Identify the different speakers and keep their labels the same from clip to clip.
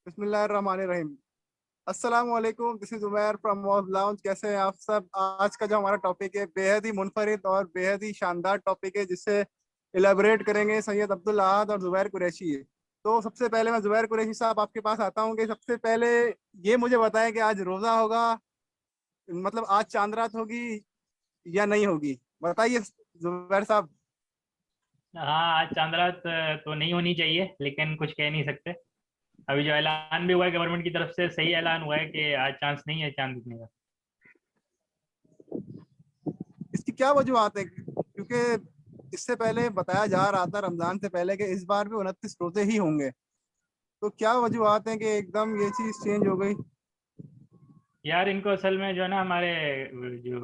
Speaker 1: बिस्मिल्लाहिर्रहमानिर्रहीम। अस्सलाम वालेकुम, दिस इज उमैर फ्रॉम मौज लाउंज। कैसे हैं आप सब? आज का जो हमारा टॉपिक है बेहद ही मुनफरिद और बेहद ही शानदार टॉपिक है, जिससे इलेबोरेट करेंगे सैयद अब्दुल अहद और जुबैर कुरैशी। तो सबसे पहले मैं जुबैर कुरैशी साहब आपके पास आता हूँ कि सबसे पहले ये मुझे बताएं कि आज रोजा होगा, मतलब आज चांद रात होगी या नहीं होगी? बताइए जुबैर साहब।
Speaker 2: हाँ, आज चांद रात तो नहीं होनी चाहिए, लेकिन कुछ कह नहीं सकते। अभी जो ऐलान भी हुआ है गवर्नमेंट की तरफ से, सही ऐलान हुआ है कि आज चांस नहीं है चांद दिखने का।
Speaker 1: इसकी क्या वजूहत है? क्योंकि इससे पहले बताया जा रहा था रमजान से पहले कि इस बार भी 29 रोजे ही होंगे। तो क्या वजूहत है कि एकदम ये चीज चेंज हो गई?
Speaker 2: यार, इनको असल में जो है ना, हमारे जो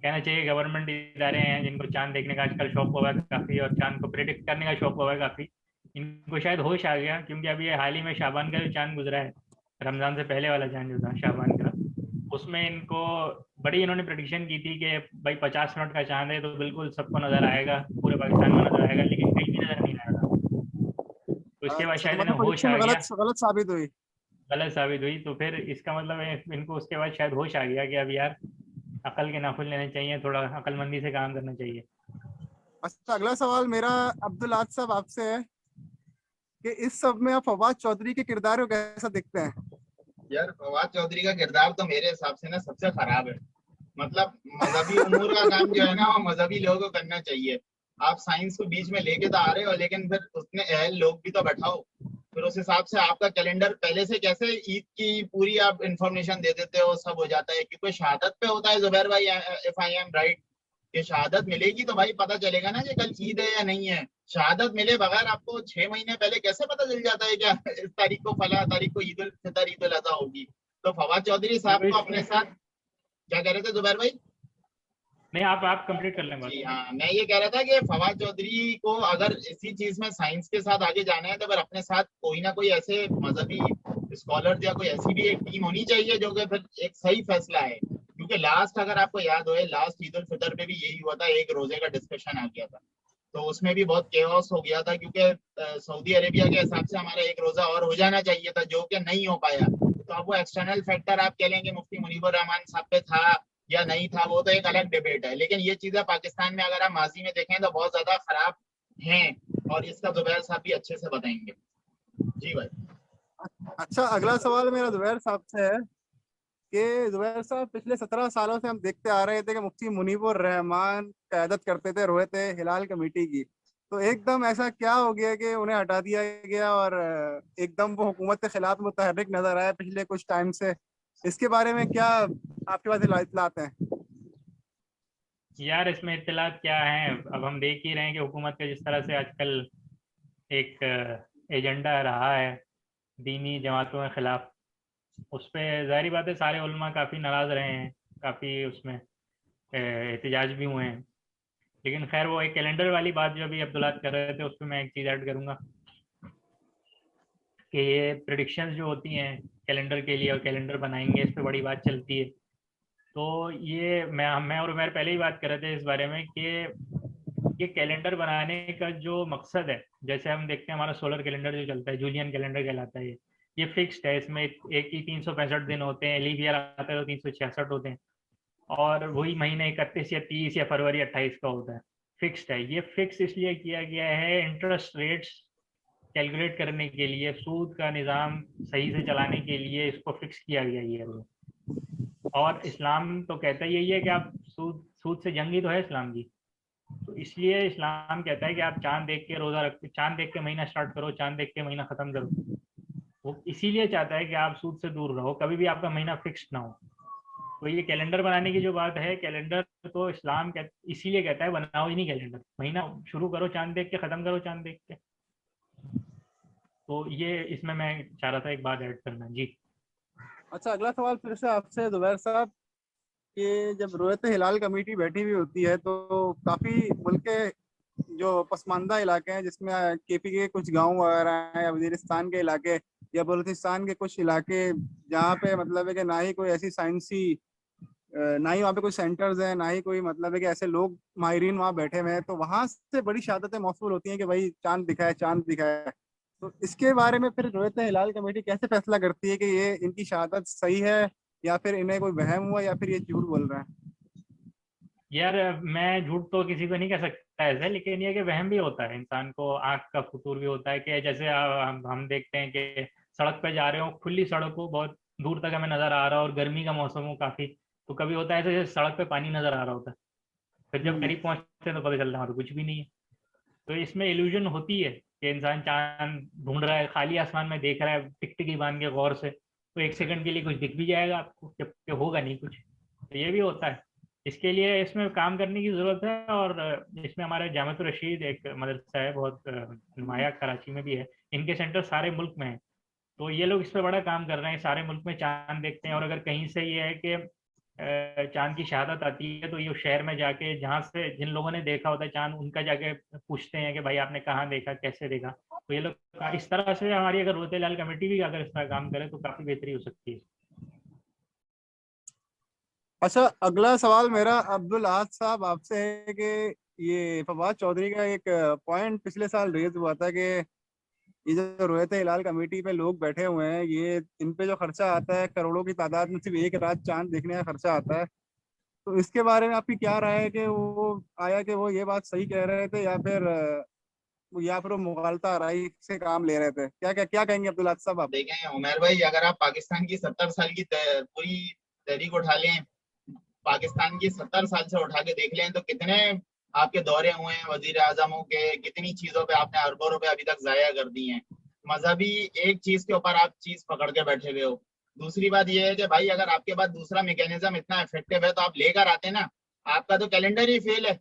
Speaker 2: कहना चाहिए गवर्नमेंट इदारे हैं जिनको चांद देखने का आजकल शौक हुआ है काफ़ी, और चांद को प्रिडिक्ट करने का शौक हुआ है काफ़ी। इनको शायद होश आ गया, क्योंकि अभी ये हाल ही में शाबान का जो चांद गुजरा है, रमज़ान से पहले वाला चांद जो था शाबान का, उसमें इनको बड़ी इन्होंने प्रेडिक्शन की थी कि भाई 50 मिनट का चांद है तो बिल्कुल सबको नज़र आएगा, पूरे पाकिस्तान में नज़र आएगा, लेकिन कहीं भी नज़र नहीं आ रहा। तो इसके बाद
Speaker 1: अच्छा, तो
Speaker 2: शायद
Speaker 1: मतलब
Speaker 2: इन्हें होश
Speaker 1: प्रोडिक्शन
Speaker 2: आ गया।
Speaker 1: गलत गलत साबित हुई?
Speaker 2: गलत साबित हुई, तो फिर इसका मतलब है इनको उसके बाद शायद होश आ गया कि अब यार अकल के नाखुन लेने चाहिए, थोड़ा अकलमंदी से काम करना चाहिए।
Speaker 1: अच्छा, अगला सवाल मेरा अब्दुल आद साहब आपसे है कि इस सब में आप फवाद चौधरी के किरदार को कैसा देखते हैं?
Speaker 3: यार फवाद चौधरी का किरदार तो मेरे हिसाब से ना सबसे खराब है। मतलब मजहबी उमूर का काम जो है ना वो मजहबी लोगों को करना चाहिए। आप साइंस को बीच में लेके तो आ रहे हो, लेकिन फिर उसमें अहल लोग भी तो बैठाओ। फिर उस हिसाब से आपका कैलेंडर पहले से कैसे ईद की पूरी आप इंफॉर्मेशन दे देते हो, सब हो जाता है क्योंकि शहादत पे होता है जुबैर भाई, इफ आई एम राइट। कि शहादत मिलेगी तो भाई पता चलेगा ना कि कल ईद है या नहीं है। शहादत मिले बगैर आपको 6 महीने पहले कैसे पता चल जाता है क्या इस तारीख को, फला तारीख को ईद उल फितर ईद उल अजहा होगी। तो फवाद चौधरी साहब
Speaker 2: तो
Speaker 3: को अपने साथ, क्या कह रहे थे जुबैर भाई?
Speaker 2: नहीं, आप कंप्लीट कर लें बात।
Speaker 3: जी हाँ, मैं ये कह रहा था कि फवाद चौधरी को अगर इसी चीज में साइंस के साथ आगे जाना है तो फिर अपने साथ कोई ना कोई ऐसे मजहबी स्कॉलर या कोई ऐसी भी एक टीम होनी चाहिए जो कि फिर एक सही फैसला है। क्योंकि लास्ट अगर आपको याद हो, लास्ट ईद उल फितर पे भी यही हुआ था, एक रोजे का डिस्कशन आ गया था। तो उसमें भी बहुत केओस हो गया था क्योंकि सऊदी अरेबिया के हिसाब से हमारा एक रोजा और हो जाना चाहिए था जो कि नहीं हो पाया। तो अब वो एक्सटर्नल फैक्टर आप कह लेंगे मुफ्ती मुनीबुर रहमान साहब पे था या नहीं था, वो तो एक अलग डिबेट है। लेकिन ये चीजें पाकिस्तान में अगर आप माजी में देखें तो बहुत ज्यादा खराब हैं। और इसका जुबैर साहब भी अच्छे से बताएंगे। जी भाई।
Speaker 1: अच्छा, अगला सवाल मेरा जुबैर साहब से है कि जुबैर साहब, पिछले 17 सालों से हम देखते आ रहे थे कि मुफ्ती मुनीबुर रहमान क़यादत करते थे रोयत हिलाल कमेटी की। तो एकदम ऐसा क्या हो गया कि उन्हें हटा दिया गया और एकदम वो हुकूमत के खिलाफ मुतहर्रिक नजर आया पिछले कुछ टाइम से? इसके बारे में क्या आपके पास इत्तलात हैं?
Speaker 2: यार, इसमें इत्तलात क्या है, अब हम देख ही रहे हैं कि हुकूमत का जिस तरह से आजकल एक एजेंडा रहा है दीनी जमातों के खिलाफ, उस पर जाहिर बात है सारे उलमा काफ़ी नाराज़ रहे हैं, काफ़ी उसमें एहतजाज भी हुए हैं। लेकिन खैर, वो एक कैलेंडर वाली बात जो अभी अब्दुल्लाह कर रहे थे, उस पर मैं एक चीज़ ऐड करूँगा कि ये प्रिडिक्शंस जो होती हैं कैलेंडर के लिए, और कैलेंडर बनाएंगे इस पर बड़ी बात चलती है। तो ये मैं और उमर पहले ही बात कर रहे थे इस बारे में कि ये कैलेंडर बनाने का जो मकसद है, जैसे हम देखते हैं हमारा सोलर कैलेंडर जो चलता है, जूलियन कैलेंडर कहलाता है, ये फिक्स्ड है। इसमें एक ही 365 दिन होते हैं, लीव ईयर आता है तो 366 होते हैं, और वही महीने 31 या 30 या फरवरी 28 का होता है। फिक्स्ड है। ये फिक्स इसलिए किया गया है इंटरेस्ट रेट्स कैलकुलेट करने के लिए, सूद का निज़ाम सही से चलाने के लिए इसको फिक्स किया गया ये रूल। और इस्लाम तो कहता ही यही है कि आप सूद सूद से जंगी तो है इस्लाम जी। तो इसलिए इस्लाम कहता है कि आप चांद देख के रोज़ा रख, चांद देख के महीना स्टार्ट करो, चांद देख के महीना ख़त्म करो। वो इसीलिए चाहता है कि आप सूद से दूर रहो, कभी भी आपका महीना फिक्स्ड ना हो। तो ये कैलेंडर बनाने की जो बात है, कैलेंडर तो इस्लाम इसीलिए कहता है बनाओ ही नहीं कैलेंडर, महीना शुरू करो चांद देख के, ख़त्म करो चांद देख के। तो ये इसमें मैं चाह रहा था एक बात ऐड करना जी।
Speaker 1: अच्छा, अगला सवाल फिर से आपसे जुबैर साहब कि जब रोयत हिलाल कमेटी बैठी हुई होती है तो काफी मुल्क के जो पसमानदा इलाके हैं, जिसमें केपी के कुछ गांव वगैरह हैं या वजीरिस्तान के इलाके या बलूचिस्तान के कुछ इलाके, जहाँ पे मतलब है कि ना ही कोई ऐसी साइंसी, ना ही वहाँ पे कोई सेंटर्स हैं, ना ही कोई मतलब है कि ऐसे लोग माहिरीन वहाँ बैठे हुए हैं, तो वहां से बड़ी शहादतें मौसूल होती हैं कि भाई चांद दिखा है, चांद दिखा है। तो इसके बारे में फिर रोहित हिलाल कमेटी कैसे फैसला करती है कि ये इनकी शहादत सही है या फिर इन्हें कोई वहम हुआ या फिर ये झूठ बोल रहे हैं?
Speaker 2: यार मैं झूठ तो किसी को नहीं कह सकता ऐसे, लेकिन ये कि वहम भी होता है, इंसान को आंख का फुतूर भी होता है कि जैसे हम देखते हैं कि सड़क पे जा रहे हो, खुली सड़क हो, बहुत दूर तक हमें नजर आ रहा हो और गर्मी का मौसम हो काफी, तो कभी होता है ऐसे जैसे सड़क पे पानी नजर आ रहा होता है, फिर जब
Speaker 1: हम्म।
Speaker 2: करीब पहुंचते हैं तो पता चलता है वहाँ तो कुछ भी नहीं है। तो इसमें इल्यूजन होती है कि इंसान चांद ढूंढ रहा है, खाली आसमान में देख रहा है टिकटिकी बांध के गौर से, तो एक सेकंड के लिए कुछ दिख भी जाएगा आपको, जबकि होगा नहीं कुछ। तो ये भी होता है। इसके लिए इसमें काम करने की ज़रूरत है, और इसमें हमारे जामियातुर रशीद एक मदरसा है, बहुत नुमाया, कराची में भी है, इनके सेंटर सारे मुल्क में है। तो ये लोग इस पर बड़ा काम कर रहे हैं, सारे मुल्क में चांद देखते हैं, और अगर कहीं से ये है कि चांद की शहादत आती है तो ये शहर में जाके, जहाँ से जिन लोगों ने देखा होता है चांद, उनका जाके पूछते हैं कि भाई आपने कहाँ देखा, कैसे देखा। तो ये लोग इस तरह से, हमारी अगर रोते लाल कमेटी भी अगर इस तरह काम करे तो काफ़ी बेहतरी हो सकती है।
Speaker 1: अच्छा, अगला सवाल मेरा अब्दुल अहद साहब आपसे है कि ये फवाद चौधरी का एक पॉइंट पिछले साल रेज हुआ था कि ये जो रोहित हिलाल कमेटी पे लोग बैठे हुए हैं, ये इन पे जो खर्चा आता है करोड़ों की तादाद में, सिर्फ एक रात चांद देखने का खर्चा आता है। तो इसके बारे में आपकी क्या राय है कि वो आया कि वो ये बात सही कह रहे थे या फिर वो मुगालता आराई से काम ले रहे थे? क्या क्या क्या कहेंगे अब्दुल अहद साहब आप?
Speaker 3: देखें उमर भाई, अगर आप पाकिस्तान की 70 साल की पूरी तहरीक उठा लें, पाकिस्तान की 70 साल से उठा के देख लें, तो कितने आपके दौरे हुए हैं वजीर आजमों के, कितनी चीजों पे आपने अरबों रुपए अभी तक जाया कर दी हैं। मजहबी एक चीज के ऊपर आप चीज पकड़ के बैठे हुए हो। दूसरी बात यह है कि भाई अगर आपके पास दूसरा मैकेनिज्म इतना इफेक्टिव है तो आप लेकर आते ना। आपका तो कैलेंडर ही फेल है।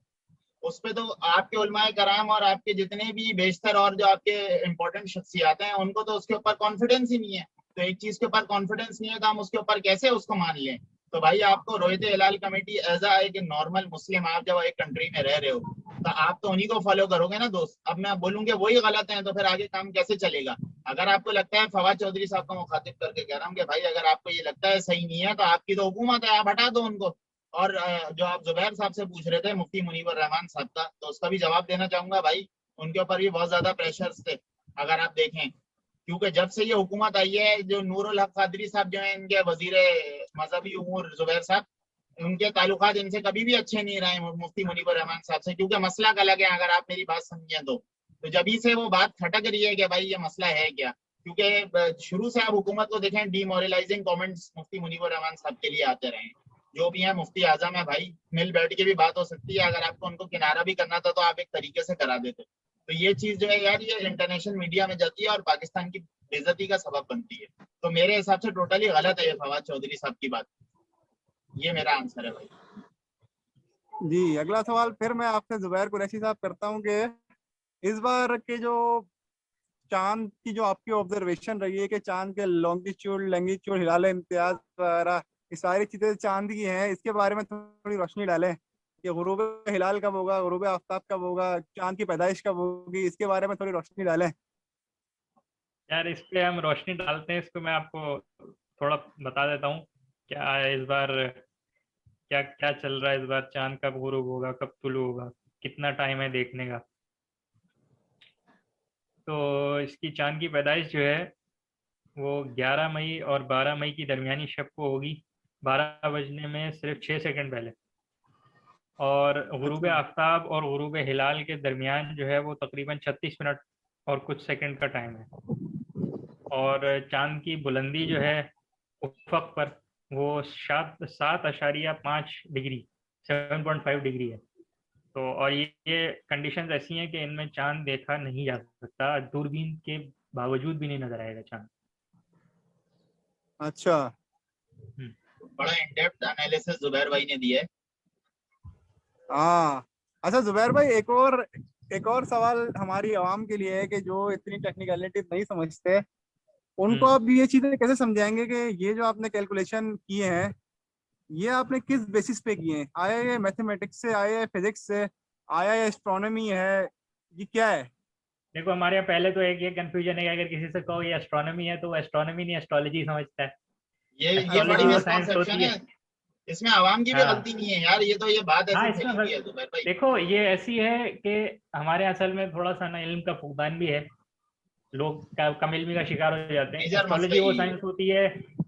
Speaker 3: उस पे तो आपके उलमाए कराम और आपके जितने भी बेशतर और जो आपके इंपॉर्टेंट शख्सियात हैं, उनको तो उसके ऊपर कॉन्फिडेंस ही नहीं है। तो एक चीज के ऊपर कॉन्फिडेंस नहीं है तो हम उसके ऊपर कैसे उसको मान लें? तो भाई आपको रोहित हिलाल कमेटी एज अ एक नॉर्मल मुस्लिम, आप जब एक कंट्री में रह रहे हो तो आप तो उन्हीं को फॉलो करोगे ना दोस्त। अब मैं बोलूंगे वही गलत है तो फिर आगे काम कैसे चलेगा? अगर आपको लगता है, फवाद चौधरी साहब को मुखातिब करके कह रहा हूँ कि भाई अगर आपको ये लगता है सही नहीं है तो आपकी तो हुकूमत है, आप हटा दो उनको। और जो आप जुबैर साहब से पूछ रहे थे, मुफ्ती मुनीवर रहमान साहब का, तो उसका भी जवाब देना चाहूंगा भाई। उनके ऊपर भी बहुत ज्यादा प्रेशर्स थे अगर आप देखें, क्योंकि जब से ये हुकूमत आई है, जो नूरुल हक कादरी साहब जो है इनके वजीर मजहबी उमूर, जुबैर साहब, उनके ताल्लुकात इनसे कभी भी अच्छे नहीं रहे मुफ्ती मुनीवर रहमान साहब से, क्योंकि मसला अलग है। अगर आप मेरी बात समझें तो जब से वो बात खटक रही है कि भाई ये मसला है क्या, क्योंकि शुरू से आप हुकूमत को देखें, डीमोरलाइजिंग कमेंट्स मुफ्ती मुनीवर रहमान साहब के लिए आते रहे। जो भी है मुफ्ती आजम है भाई, मिल बैठ के भी बात हो सकती है। अगर आपको उनको किनारा भी करना था तो आप एक तरीके से करा देते। तो ये चीज जो है यार, ये इंटरनेशनल मीडिया में जाती है और पाकिस्तान की बेइज्जती का सबब बनती है। तो मेरे हिसाब से टोटली गलत है ये फवाद चौधरी साहब की बात। ये मेरा आंसर है भाई।
Speaker 1: जी, अगला सवाल फिर मैं आपसे जुबैर कुरैशी साहब करता हूँ कि इस बार के जो चांद की जो आपकी ऑब्जर्वेशन रही है कि चांद के लॉन्गिट्यूड, लैंगिट्यूड, हिलाल इम्तियाज वगैरह, ये सारी चीजें चांद की हैं, इसके बारे में थोड़ी रोशनी डालें कि गुरूब हिलाल कब होगा, गुरूब आफ्ताब कब होगा, चांद की पैदाइश कब होगी, इसके बारे में थोड़ी रोशनी डालें।
Speaker 2: यार इस पे हम रोशनी डालते हैं, इसको मैं आपको थोड़ा बता देता हूँ। क्या है इस बार, क्या क्या चल रहा है इस बार, चांद कब गुरूब होगा, कब तुलू होगा, कितना टाइम है देखने का। तो इसकी चांद की पैदाइश जो है वो 11 मई और 12 मई की दरमियानी शब को होगी, 12 बजने में सिर्फ 6 सेकंड पहले। और गुरूब
Speaker 1: अच्छा।
Speaker 2: आफ्ताब और गुरूब हिलाल के दरमियान जो है वो तकरीबन 36 मिनट और कुछ सेकंड का टाइम है। और चांद की बुलंदी जो है उफक पर, वो 7.5 डिग्री, 7.5 डिग्री है। तो और ये कंडीशंस ऐसी हैं कि इनमें चांद देखा नहीं जा सकता, दूरबीन के बावजूद भी नहीं नजर आएगा चांद।
Speaker 1: अच्छा।
Speaker 2: हम्म।
Speaker 3: बड़ा इन डेप्थ एनालिसिस जुबैर भाई ने दिया है।
Speaker 1: हाँ। अच्छा जुबैर भाई, एक और सवाल हमारी आवाम के लिए है कि जो इतनी टेक्निकलिटी नहीं समझते, उनको
Speaker 2: हम्म।
Speaker 1: आप ये चीजें कैसे समझाएंगे कि ये जो आपने कैलकुलेशन किए हैं, ये आपने किस बेसिस पे किए हैं? आया ये मैथमेटिक्स से, आया ये फिजिक्स से, आया ये एस्ट्रोनॉमी है, ये क्या है?
Speaker 2: देखो हमारे यहाँ पहले तो एक ये कंफ्यूजन है कि अगर किसी से कहो ये एस्ट्रोनॉमी है तो वो एस्ट्रोनॉमी नहीं, एस्ट्रोलॉजी समझता है।
Speaker 3: ये बड़ी
Speaker 2: एस्ट्रोलॉजी वो साइंस
Speaker 3: मिसकॉन्सेप्शन
Speaker 2: होती
Speaker 3: है।
Speaker 2: है।
Speaker 3: इसमें आवाम की भी
Speaker 2: हाँ।
Speaker 3: गलती नहीं है यार, ये तो ये बात
Speaker 2: हाँ
Speaker 3: ऐसी
Speaker 2: इसमें
Speaker 3: फैली हुई है जुबैर भाई।
Speaker 2: देखो ये ऐसी है कि हमारे असल में थोड़ा सा ना इल्म का फुकदान भी है। लोग कमिलमी का शिकार हो जाते हैं।
Speaker 3: मेजर मसला
Speaker 2: एस्ट्रोलॉजी वो
Speaker 3: यही है।
Speaker 2: साइंस होती है,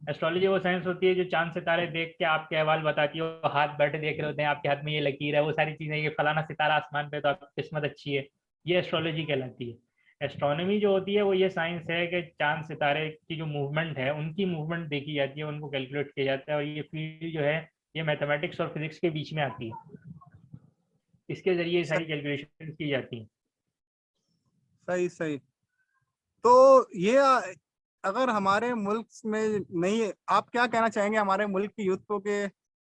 Speaker 2: एस्ट्रोलॉजी वो साइंस होती है जो चांद सितारे देख के आपके अहवाल बताती है। वो हाथ बैठे देख रहे होते हैं, आपके हाथ में ये लकीर है, वो सारी चीजें, ये फलाना सितारा आसमान पे तो आपकी किस्मत अच्छी है, ये एस्ट्रोलॉजी कहलाती है। एस्ट्रोनॉमी जो होती है वो ये साइंस है कि चांद सितारे की जो मूवमेंट है उनकी मूवमेंट देखी जाती है, उनको कैलकुलेट किया जाता है, और ये फील्ड जो है ये मैथमेटिक्स और फिजिक्स के बीच में आती है। इसके जरिए सारी कैलकुलेशन की जाती है।
Speaker 1: सही सही। तो ये अगर हमारे मुल्क में नहीं, आप क्या कहना चाहेंगे हमारे मुल्क की यूथ को कि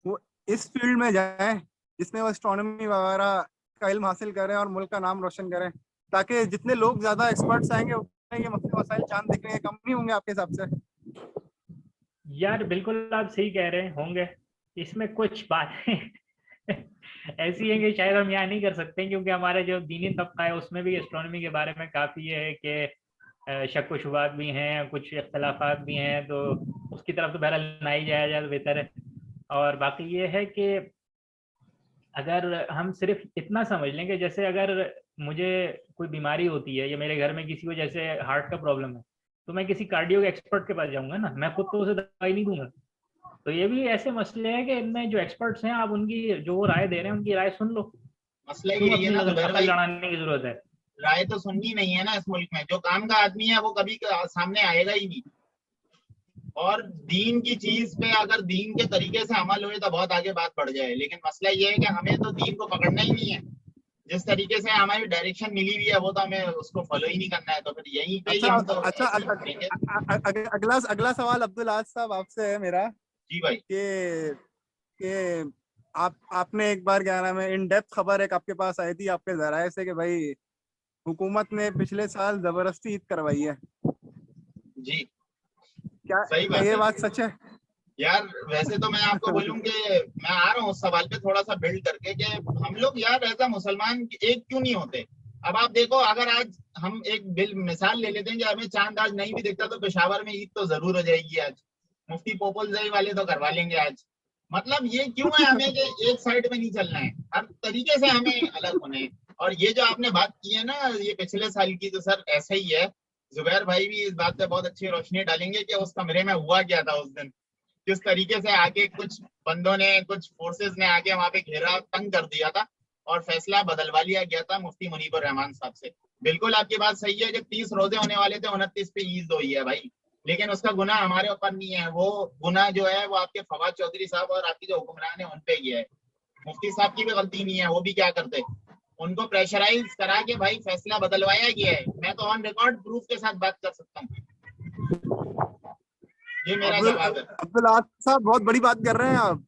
Speaker 1: वो इस फील्ड में जाएं जिसमें वो एस्ट्रोनॉमी वगैरह का इल्म हासिल करें और मुल्क का नाम रोशन करें, ताकि जितने लोग ज्यादा एक्सपर्ट्स आएंगे उतने ये मसले मसाइल चांद देखने के कम नहीं होंगे आपके हिसाब से?
Speaker 2: यार बिल्कुल आप सही कह रहे हैं, होंगे। इसमें कुछ बातें ऐसी है कि शायद हम यहाँ नहीं कर सकते, क्योंकि हमारे जो दीनी तबका है उसमें भी एस्ट्रोनॉमी के बारे में काफ़ी है कि शक व शुबात भी हैं, कुछ इख्तलाफात भी हैं, तो उसकी तरफ तो बहरहाल ना ही जाया जाए तो बेहतर है। और बाकी ये है कि अगर हम सिर्फ इतना समझ लें कि जैसे अगर मुझे कोई बीमारी होती है या मेरे घर में किसी को जैसे हार्ट का प्रॉब्लम है, तो मैं किसी कार्डियो के एक्सपर्ट के पास जाऊंगा ना, मैं खुद तो उसे दवाई नहीं दूंगा। तो ये भी ऐसे मसले हैं कि इनमें जो एक्सपर्ट्स हैं, आप उनकी जो वो राय दे रहे हैं उनकी राय सुन लो,
Speaker 3: मसला
Speaker 2: क्यों
Speaker 3: यही है
Speaker 2: अपनी
Speaker 3: ना जुबैर
Speaker 2: अकल
Speaker 3: भाई,
Speaker 2: लड़ाने की जरूरत है।
Speaker 3: राय तो सुननी नहीं है ना इस मुल्क में। जो काम का आदमी है वो कभी सामने आएगा ही नहीं। और दीन की चीज पे अगर दीन के तरीके से अमल हुए तो बहुत आगे बात बढ़ जाए, लेकिन मसला ये है कि हमें तो दीन को पकड़ना ही नहीं है। जिस तरीके से हमारी डायरेक्शन मिली हुई है वो तो हमें उसको फॉलो ही नहीं करना है, तो फिर यहीं पे ही
Speaker 1: अच्छा
Speaker 3: हम तो
Speaker 1: अच्छा,
Speaker 3: ऐसे ही करेंगे।
Speaker 1: अगला अगला सवाल अब्दुल आज साहब आपसे है मेरा
Speaker 3: जी भाई।
Speaker 1: कि आपने एक बार क्या नाम है इन डेप्थ खबर एक आपके पास आई थी आपके जराये से कि भाई हुकूमत ने पिछले साल जबरदस्ती ईद करवाई है।
Speaker 3: जी
Speaker 1: क्या
Speaker 3: सही
Speaker 1: क्या
Speaker 3: बात
Speaker 1: ये
Speaker 3: है
Speaker 1: बात सच है?
Speaker 3: यार। वैसे तो मैं आपको बोलूं कि मैं आ रहा हूँ उस सवाल पे थोड़ा सा बिल्ड करके कि हम लोग यार ऐसा मुसलमान एक क्यों नहीं होते। अब आप देखो, अगर आज हम एक मिसाल ले लेते हैं कि हमें चांद आज नहीं भी दिखता तो पेशावर में ईद तो जरूर हो जाएगी आज। मुफ्ती पोपलजई वाले तो करवा लेंगे आज। मतलब ये क्यों है हमें कि एक साइड में नहीं चलना है, हर तरीके से हमें अलग होना है। और ये जो आपने बात की है ना ये पिछले साल की, तो सर ऐसा ही है। जुबैर भाई भी इस बात पे बहुत अच्छी रोशनी डालेंगे कि उस कमरे में हुआ क्या था उस दिन। किस तरीके से आके कुछ बंदों ने, कुछ फोर्सेस ने आके वहां पे घेरा तंग कर दिया था और फैसला बदलवा लिया गया था मुफ्ती मुनीबुर रहमान साहब से। बिल्कुल आपकी बात सही है कि 30 रोजे होने वाले थे, 29 पे ईद हुई है भाई। लेकिन उसका गुनाह हमारे ऊपर नहीं है, वो गुनाह जो है वो आपके फवाद चौधरी साहब और आपके जो हुक्मरान है उन पे ही है। मुफ्ती साहब की भी गलती नहीं है, वो भी क्या करते, उनको प्रेशराइज करा के भाई फैसला बदलवाया गया है। मैं तो ऑन रिकॉर्ड प्रूफ के साथ बात कर सकता हूँ। ये मेरा जवाब है।
Speaker 1: अब्दुल आज साहब बहुत बड़ी बात कर रहे हैं आप।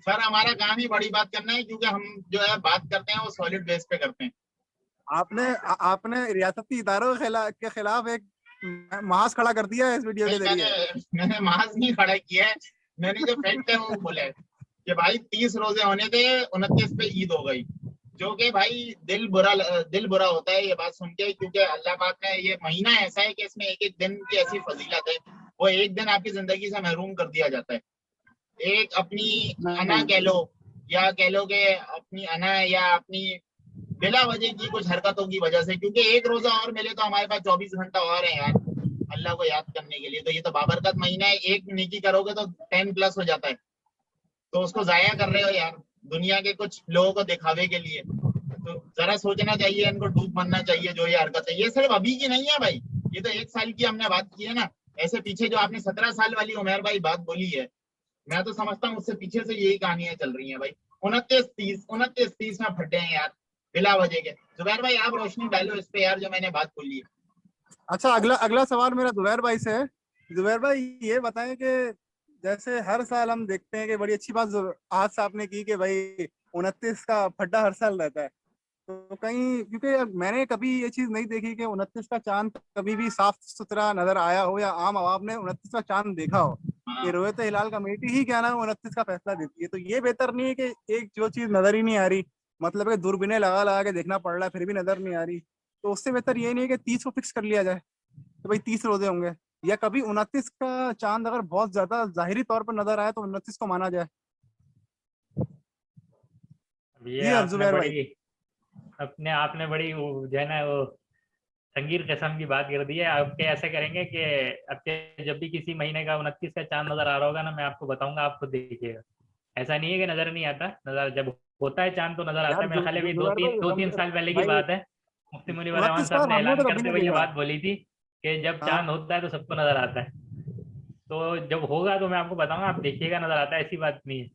Speaker 3: सर हमारा काम ही बड़ी बात करना है, क्योंकि हम जो है बात करते हैं वो सॉलिड बेस पे करते हैं।
Speaker 1: आपने रियासती इदारों के खिलाफ एक महाज खड़ा कर दिया है इस वीडियो
Speaker 3: भाई
Speaker 1: के जरिए।
Speaker 3: मैंने महाज नहीं खड़ा किया है। मैंने जो फैक्ट है वो बोला है कि भाई 30 रोजे होने थे, 29 पे ईद हो गई। जो कि भाई दिल बुरा होता है ये बात सुन के, क्योंकि अल्लाह पाक ने ये महीना ऐसा है कि इसमें एक एक दिन की ऐसी फजीलत है। वो एक दिन आपकी जिंदगी से महरूम कर दिया जाता है। एक अपनी अना
Speaker 1: नहीं,
Speaker 3: कह लो, या कह लो कि अपनी अना या अपनी बिला वजह की कुछ हरकतों की वजह से, क्योंकि एक रोजा और मिले तो हमारे पास 24 घंटा और है यार अल्लाह को याद करने के लिए। तो ये तो बाबरकत महीना है, एक नेकी करोगे तो 10+ हो जाता है। तो उसको जाया कर रहे हो यार दुनिया के कुछ लोगों को दिखावे के लिए। तो जरा सोचना चाहिए, इनको डूब मरना चाहिए। जो ये हरकत है ये सिर्फ अभी की नहीं है भाई, ये तो 1 साल की हमने बात की है ना। ऐसे पीछे जो आपने 17 साल वाली उमेर भाई बात बोली है, मैं तो समझता हूँ उससे पीछे से यही कहानियां चल रही हैं भाई। 29-30 में फटे हैं यार बिला वजह के। जुबैर भाई आप रोशनी डालो इस पे यार जो मैंने बात बोली है।
Speaker 1: अच्छा, अगला अगला सवाल मेरा जुबैर भाई से है। जुबैर भाई ये बताएं कि जैसे हर साल हम देखते हैं कि बड़ी अच्छी बात आज साहब ने की कि भाई 29 का फड्डा हर साल रहता है। तो कहीं, क्योंकि मैंने कभी ये चीज नहीं देखी कि 29 का चांद कभी भी साफ सुथरा नजर आया हो या आम आवाम ने 29 का चांद देखा हो। ये
Speaker 3: हाँ
Speaker 1: रोयत हिलाल कमेटी ही क्या नाम 29 का फैसला देती है। तो ये बेहतर नहीं है कि एक जो चीज नजर ही नहीं आ रही, मतलब कि दूरबीनें लगा लगा के देखना पड़ रहा है फिर भी नजर नहीं आ रही, तो उससे बेहतर ये नहीं है कि 30 को फिक्स कर लिया जाए तो भाई 30 रोजे होंगे, या कभी 29 का चांद अगर बहुत ज्यादा जाहिरी तौर पर नजर आए तो 29 को माना जाए?
Speaker 2: अब ये
Speaker 1: जी
Speaker 2: आपने
Speaker 1: जुबैर भाई।
Speaker 2: बड़ी, अपने आपने बड़ी जो है ना वो संगीन कसम की बात कर दी है। अब के ऐसे करेंगे कि अब के जब भी किसी महीने का 29 का चांद नजर आ रहा होगा ना, मैं आपको बताऊंगा, आप खुद देखिएगा। ऐसा नहीं है कि नजर नहीं आता, नजर जब होता है चांद तो नजर आता
Speaker 1: यार
Speaker 2: है। मेरे ख्याल है अभी
Speaker 1: जुबैर भाई
Speaker 2: दो तीन
Speaker 1: हम
Speaker 2: साल पहले की
Speaker 1: भाई
Speaker 2: बात है, मुफ्ती मुनीब रहमान
Speaker 1: 29
Speaker 2: साहब
Speaker 1: का
Speaker 2: ने
Speaker 1: हमने
Speaker 2: ऐलान
Speaker 1: तो कभी
Speaker 2: करते
Speaker 1: नहीं
Speaker 2: हुए ये
Speaker 1: देखा।
Speaker 2: बात बोली थी कि जब
Speaker 1: हाँ,
Speaker 2: चांद होता है तो सबको नजर आता है। तो जब होगा तो मैं आपको बताऊंगा, आप देखिएगा नजर आता है, ऐसी बात नहीं है।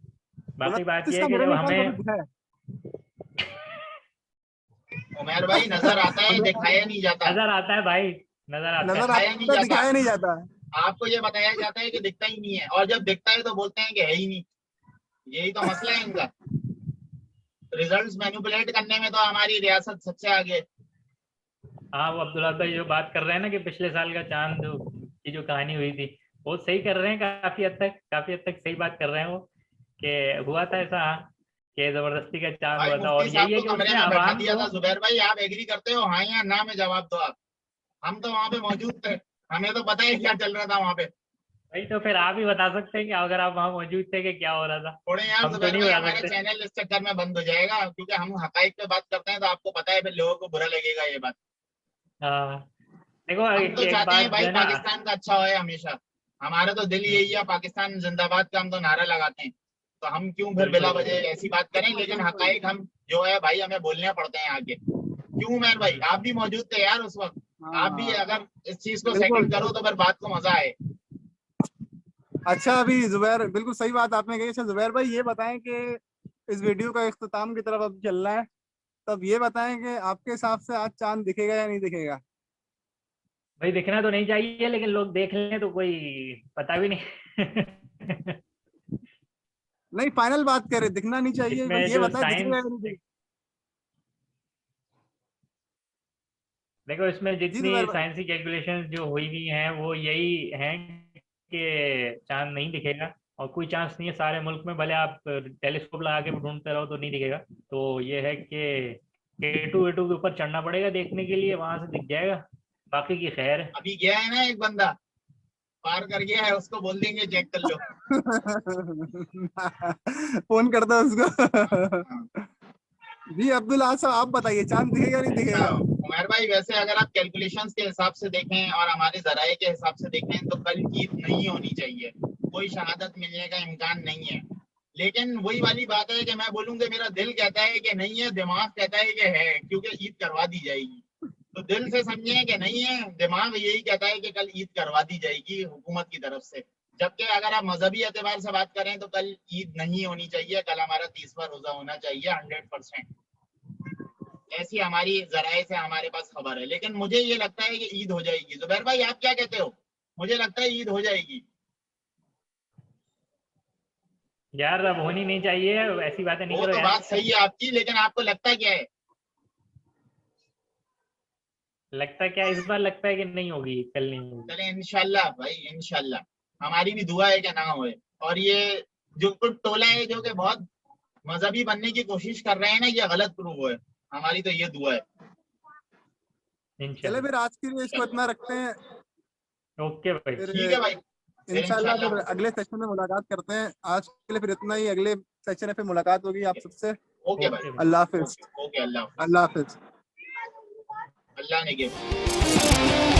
Speaker 2: बाकी बात
Speaker 1: 29
Speaker 2: यह
Speaker 1: का
Speaker 2: है कि
Speaker 1: मेरे
Speaker 2: जब
Speaker 1: लिए चांद कभी
Speaker 2: हमें
Speaker 1: दिखा है?
Speaker 3: उमर भाई नजर आता है,
Speaker 1: हमें
Speaker 3: दिखाया नहीं जाता।
Speaker 2: नजर आता है भाई, नजर आता है।
Speaker 1: नजर
Speaker 3: दिखाया नहीं
Speaker 1: आता है,
Speaker 3: जाता।
Speaker 1: दिखाया नहीं जाता।
Speaker 3: आपको ये बताया जाता है कि दिखता ही नहीं है, और जब दिखता है तो बोलते हैं कि है ही नहीं। यही तो मसला है इनका। रिजल्ट्स मैनिपुलेट करने में तो हमारी रियासत सबसे आगे।
Speaker 2: हाँ, वो अब्दुल्ला भाई जो बात कर रहे हैं ना कि पिछले साल का चांद की जो कहानी हुई थी, वो सही कर रहे हैं, काफी हद तक सही बात कर रहे हैं वो, कि हुआ था ऐसा, हाँ, कि जबरदस्ती का चांद
Speaker 3: भाई
Speaker 2: हुआ था। और
Speaker 3: मुफ्ती साहब
Speaker 2: यही है
Speaker 3: को
Speaker 2: कि
Speaker 3: कमरे
Speaker 2: उसमें
Speaker 3: में बैठा
Speaker 2: आवाम
Speaker 3: दिया
Speaker 2: को,
Speaker 3: था। जुबैर भाई आप एग्री करते हो, हाँ या ना में जवाब दो आप। हम तो वहां पे मौजूद थे, हमें तो पता है क्या चल रहा था वहां पे।
Speaker 2: भाई तो फिर आप ही बता सकते हैं कि अगर आप वहां मौजूद थे कि क्या हो रहा था।
Speaker 3: थोड़े यार
Speaker 2: हम तो
Speaker 3: जुबैर
Speaker 2: नहीं
Speaker 3: भाई,
Speaker 2: बता
Speaker 3: हमारा
Speaker 2: सकते।
Speaker 3: चैनल इस चक्कर में बंद हो जाएगा, क्योंकि हम हकाइक पे बात करते हैं तो आपको पता है फिर लोगों को बुरा लगेगा ये बात।
Speaker 2: हाँ, देखो
Speaker 3: हम
Speaker 2: एक,
Speaker 3: तो
Speaker 2: एक
Speaker 3: चाहते हैं
Speaker 2: बात जो
Speaker 3: भाई
Speaker 2: है ना।
Speaker 3: पाकिस्तान का अच्छा होए हमेशा। हमारा तो दिल यही है, पाकिस्तान जिंदाबाद का हम तो नारा लगाते हैं। तो हम क्यों फिर बिला
Speaker 2: बिल्कुल
Speaker 3: वजह
Speaker 2: बिल्कुल।
Speaker 3: ऐसी बात करें, लेकिन हकाइक हम जो है भाई हमें बोलने पड़ते हैं आगे। क्यों उमर भाई, आप भी मौजूद थे यार उस वक्त। आप भी
Speaker 1: हाँ
Speaker 3: अगर इस चीज को
Speaker 1: बिल्कुल।
Speaker 3: सेटल करो तो फिर बात को मजा आए।
Speaker 1: अच्छा अभी जुबैर बिल्कुल सही बात आपने कही। अच्छा जुबैर भाई ये बताएं कि इस वीडियो का इख्तिताम की तरफ अब चलना है, तब ये बताएं कि आपके हिसाब से आज चांद दिखेगा या नहीं दिखेगा?
Speaker 2: भाई दिखना तो नहीं चाहिए, लेकिन लोग देख लें तो कोई पता भी नहीं।
Speaker 1: नहीं, फाइनल बात करें, दिखना नहीं चाहिए, बस
Speaker 2: इसमें
Speaker 1: ये
Speaker 2: जो
Speaker 1: बताएं दिखेगा या
Speaker 2: साइंस,
Speaker 1: नहीं दिखेगा।
Speaker 2: देखो इसमें
Speaker 1: जी
Speaker 2: जितनी
Speaker 1: जुबैर भाई।
Speaker 2: साइंसी कैलकुलेशंस जो हुई हुई हैं वो यही हैं कि चांद नहीं दिखेगा। और कोई चांस नहीं है सारे मुल्क में, भले आप टेलीस्कोप लगा के ढूंढते रहो तो नहीं दिखेगा। तो ये है कि केटू वेटू के ऊपर चढ़ना पड़ेगा देखने के लिए, वहां से दिख जाएगा, बाकी की खैर है।
Speaker 3: अभी गया है ना एक बंदा, पार कर गया है, उसको बोल देंगे चेक कर लो।
Speaker 1: फोन करता है उसको।
Speaker 3: हाँ।
Speaker 1: जी अब्दुल आज साहब आप बताइए, चांद दिखेगा नहीं
Speaker 3: अच्छा
Speaker 1: दिखेगा?
Speaker 3: उमर भाई, वैसे अगर आप कैलकुलेशंस के हिसाब से देखें और हमारे जराये के हिसाब से देखें तो कल ईद नहीं होनी चाहिए। कोई शहादत मिलने का इम्कान नहीं है। लेकिन वही वाली बात है कि मैं बोलूंगा मेरा दिल कहता है कि नहीं है, दिमाग कहता है कि है, क्योंकि ईद करवा दी जाएगी। तो दिल से समझे कि नहीं है, दिमाग यही कहता है कि कल ईद करवा दी जाएगी हुकूमत की तरफ से। जबकि अगर आप मजहबी एतबार से बात करें तो कल ईद नहीं होनी चाहिए, कल हमारा 30वां रोजा होना चाहिए 100%। ऐसी हमारी जराये से हमारे पास खबर है। लेकिन मुझे ये लगता है कि ईद हो जाएगी। जुबैर भाई आप क्या कहते हो? मुझे लगता है ईद हो जाएगी।
Speaker 2: यार अब होनी नहीं चाहिए, ऐसी बातें नहीं
Speaker 3: वो
Speaker 2: करो
Speaker 3: तो
Speaker 2: यार।
Speaker 3: बात सही है आपकी, लेकिन आपको लगता क्या है?
Speaker 2: लगता क्या है, इस बार लगता है कि नहीं होगी, कल नहीं होगी।
Speaker 3: चले इंशाल्लाह भाई, इंशाल्लाह हमारी भी दुआ है कि ना होए। और ये जो कुछ टोला है जो कि बहुत मजहबी बनने की कोशिश कर रहे हैं ना, ये गलत प्रूव हुए। हमारी तो ये दुआ है।
Speaker 1: चले
Speaker 2: इंशाल्लाह।
Speaker 1: फिर आज के लिए इसको
Speaker 3: चलो
Speaker 1: इतना रखते हैं।
Speaker 2: ओके भाई।
Speaker 1: फिर
Speaker 3: ठीक है भाई, फिर
Speaker 1: इंशाल्लाह
Speaker 3: इंशाल्लाह।
Speaker 1: फिर अगले सेशन में मुलाकात करते हैं। आज के लिए फिर इतना ही, अगले सेशन में फिर मुलाकात होगी आप सबसे।
Speaker 3: ओके
Speaker 2: ओके
Speaker 3: भाई।
Speaker 2: भाई।
Speaker 1: अल्लाह हाफिज।
Speaker 3: ओके ओके, अल्लाह हाफिज।
Speaker 1: अल्लाह हाफिज।
Speaker 3: अल्लाह ने गिफ्ट